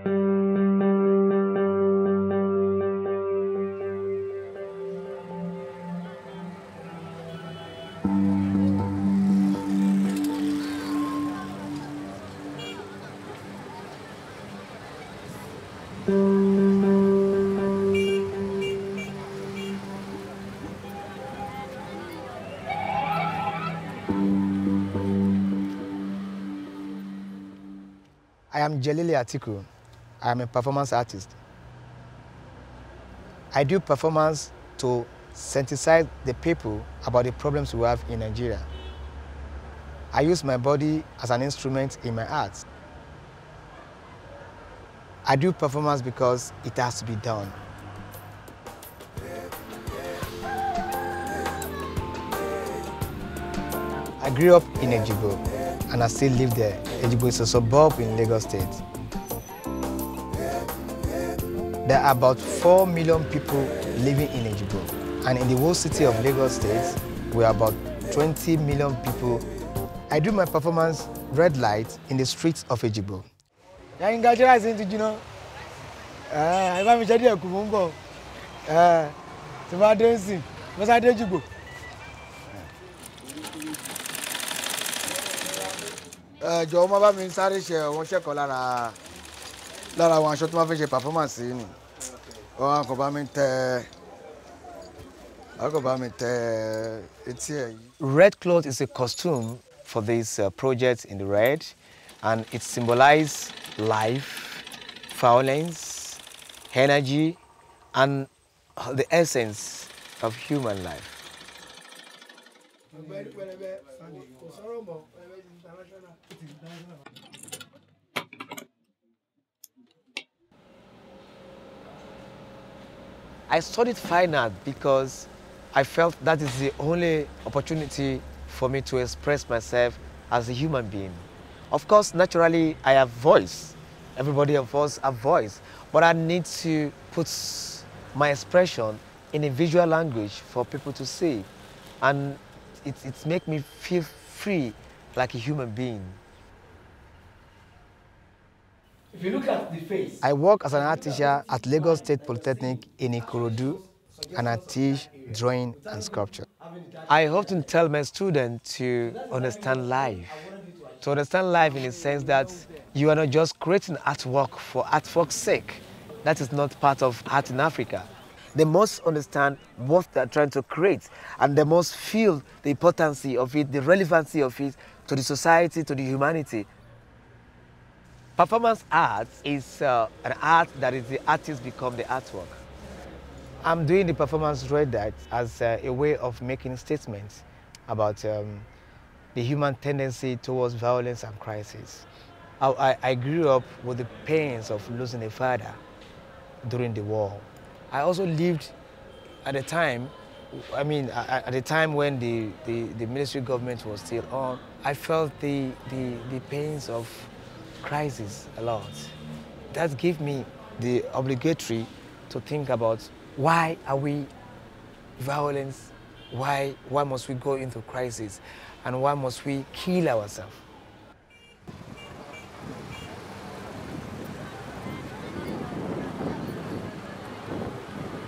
I am Jelili Atiku. I am a performance artist. I do performance to sensitize the people about the problems we have in Nigeria. I use my body as an instrument in my art. I do performance because it has to be done. I grew up in Ejigbo, and I still live there. Ejigbo is a suburb in Lagos State. There are about 4 million people living in Ejigbo, and in the whole city of Lagos State, we are about 20 million people. I do my performance red light in the streets of Ejigbo. Jọ̀wọ́ má bá mi sáré ṣe àwọn iṣẹ́ kan lára àwọn aṣọ tó máa fẹ́ ṣe performance ni. Wọ́n kò bá mi tẹ etí ẹ̀. Red cloth is a costume for this project in the red, and it symbolizes life, violence, energy, and the essence of human life. I studied fine art because I felt that is the only opportunity for me to express myself as a human being. Of course, naturally, I have voice. Everybody of us have voice, but I need to put my expression in a visual language for people to see, and it makes me feel free like a human being. If you look at the face. I work as an art teacher at Lagos State Polytechnic in Ikorodu, and I teach drawing and sculpture. I often tell my students to understand life. To understand life in the sense that you are not just creating artwork for artwork's sake. That is not part of art in Africa. They must understand what they're trying to create, and they must feel the importance of it, the relevancy of it to the society, to the humanity. Performance art is an art that is the artist become the artwork. I'm doing the performance red light as a way of making statements about the human tendency towards violence and crisis. I grew up with the pains of losing a father during the war. I also lived at a time, at the time when the military government was still on. I felt the pains of crisis a lot. That gave me the obligatory to think about why are we violent, why must we go into crisis, and why must we kill ourselves?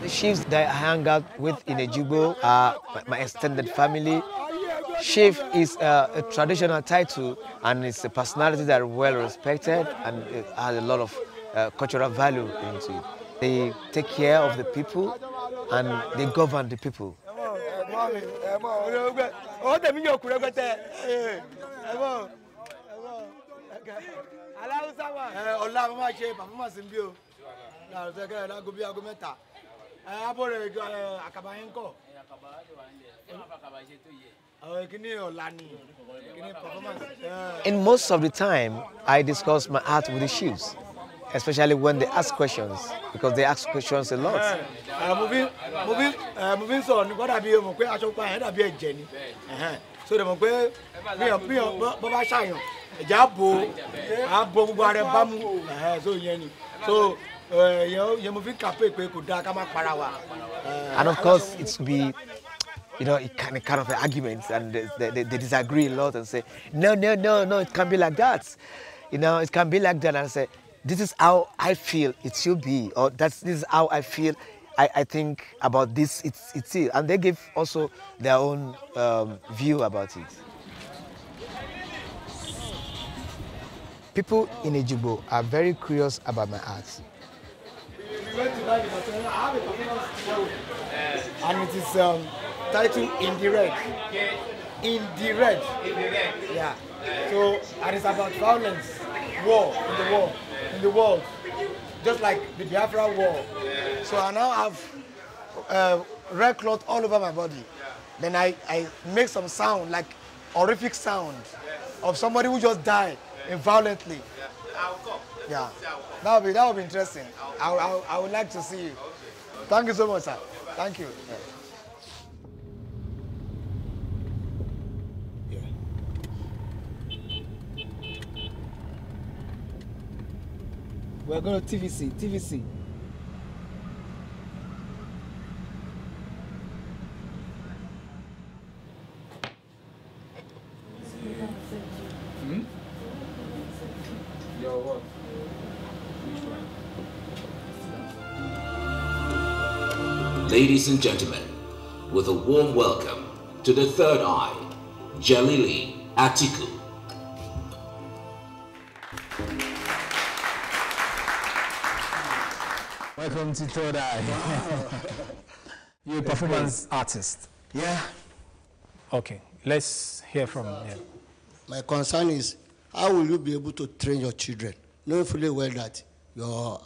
The chiefs that I hang out with in Ejigbo are my extended family. Chief is a traditional title, and it's a personality that is well respected and it has a lot of cultural value into it. They take care of the people and they govern the people. In most of the time, I discuss my art with the chiefs, especially when they ask questions, because they ask questions a lot. And of course, it could be, kind of arguments, and they disagree a lot and say, no, it can't be like that. It can't be like that. And I say, this is how I feel it should be, or this is how I feel I think about this, it's it. And they give also their own view about it. People in Ejigbo are very curious about my art. And it is titled Indirect. Indirect. Yeah. So, and it's about violence, war in the world, just like the Biafra war. So I now have red cloth all over my body. Then I make some sound, like horrific sound of somebody who just died violently. Yeah, that would be interesting. I would like to see you. Thank you so much, sir. Thank you. Yeah. We're going to TVC. Yo, what? Ladies and gentlemen, with a warm welcome to the third eye, Jelili Atiku. Welcome to Third Eye. Wow. You're a performance artist. Yeah. Okay, let's hear from you. My concern is, how will you be able to train your children, knowing fully well that your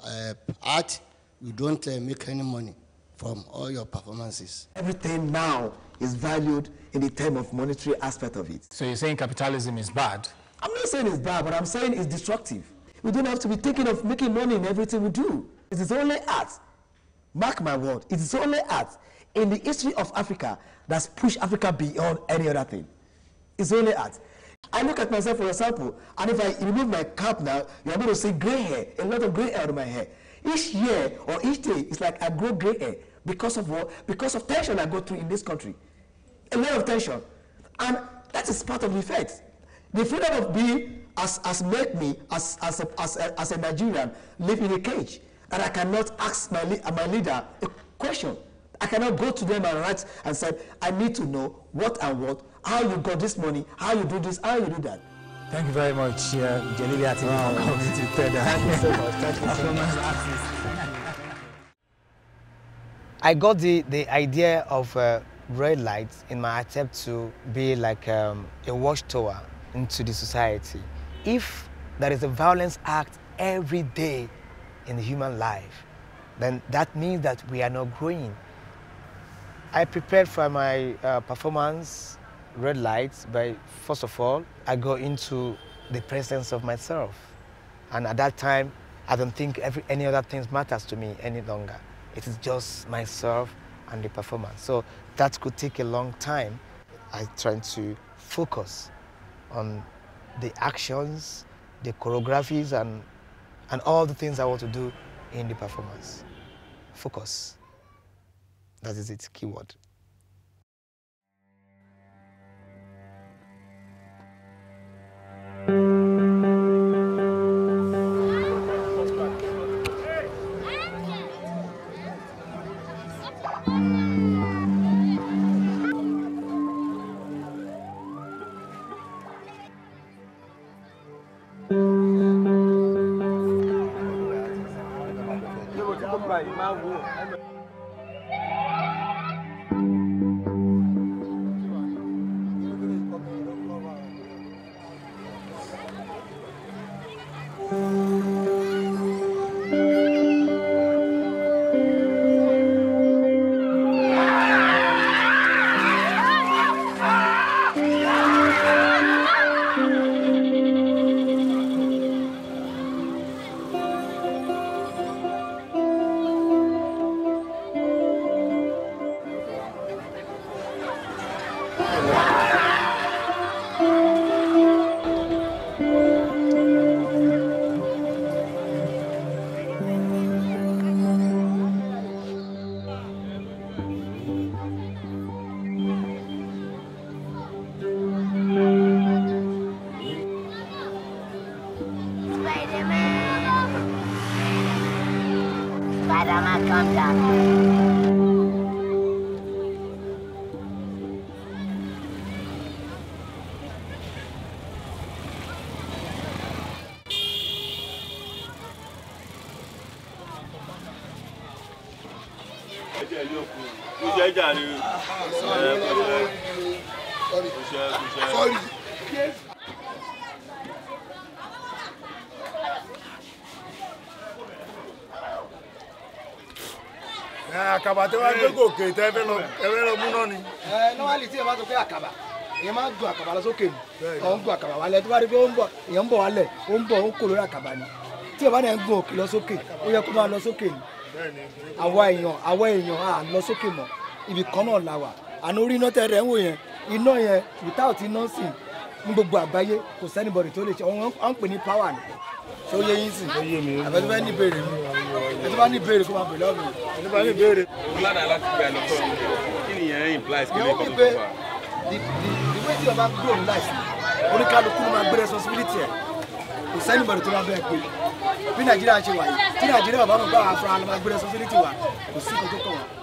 art, you don't make any money from all your performances? Everything now is valued in the term of monetary aspect of it. So you're saying capitalism is bad? I'm not saying it's bad, but I'm saying it's destructive. We don't have to be thinking of making money in everything we do. It is only art, mark my word, it is only art in the history of Africa that's pushed Africa beyond any other thing. It's only art. I look at myself, for example, and if I remove my cap now, you're going to see gray hair, a lot of gray hair on my hair. Each year or each day, it's like I grow gray hair because of what? Because of tension I go through in this country. A lot of tension. And that is part of the effect. The freedom of being as make me, as a Nigerian, live in a cage. And I cannot ask my leader a question. I cannot go to them and write and say, I need to know what and what, how you got this money, how you do this, how you do that. Thank you very much, Jelili Atiku, for coming to Third Eye. Thank you so much. Thank you so much. I got the idea of red lights in my attempt to be like a watchtower into the society. If there is a violence act every day in the human life, then that means that we are not growing. I prepared for my performance, red lights, by first of all, I go into the presence of myself. And at that time, I don't think any other things matters to me any longer. It is just myself and the performance. So that could take a long time. I try to focus on the actions, the choreographies, and all the things I want to do in the performance. Focus. That is its keyword. Adama, calm down. Sorry. Àkàbà tí wọ́n gbé gòkè tẹ́ fẹ́ lọ mú náà ni. Normally tí ẹ bá tó pé àkàbà èèyàn máa ń gun àkàbà lọ sókè ni ọ̀ ń gun àkàbà wálẹ̀ tó bá rí pé ó ń bọ̀ èèyàn ń bọ̀ wálẹ̀ ó ń bọ̀ ó ń kó lórí àkàbà ni tí ẹ bá dẹ̀ ń gun òkè lọ sókè ó yẹ kó máa lọ sókè ni àwa èèyàn à lọ sókè mọ́ ibì kan náà la wà àná orí iná tẹ rẹ̀ ń wò yẹn iná yẹn without iná sì ní gbogbo àgbáyé kò sẹ́nibọ̀dì tó lè ṣe wọ́n ń pè ní power ni ṣé ó yẹ yín sì àbẹ̀tí bá ní ìbéèrè mi àbẹ̀tí bá ní ìbéèrè kó máa bèèrè lọ́wọ́ mi àbẹ̀tí bá ní ìbéèrè. ládàá láti gbé ẹ lọ́kọ́ kí ni ìyẹn implies kí ni ìkọ́ tó fà. the way tí o bá grow in life oníkálukú ló máa gbé responsibility ẹ̀ kò sẹ́nibọ̀dì tó máa bẹ́ẹ̀ gbé bí nàìjíríà ṣe wà yìí tí nàìjíríà bá mọ̀ bá wà fúnra ló máa gbé responsibility wa kò sí kò tó kàn wá.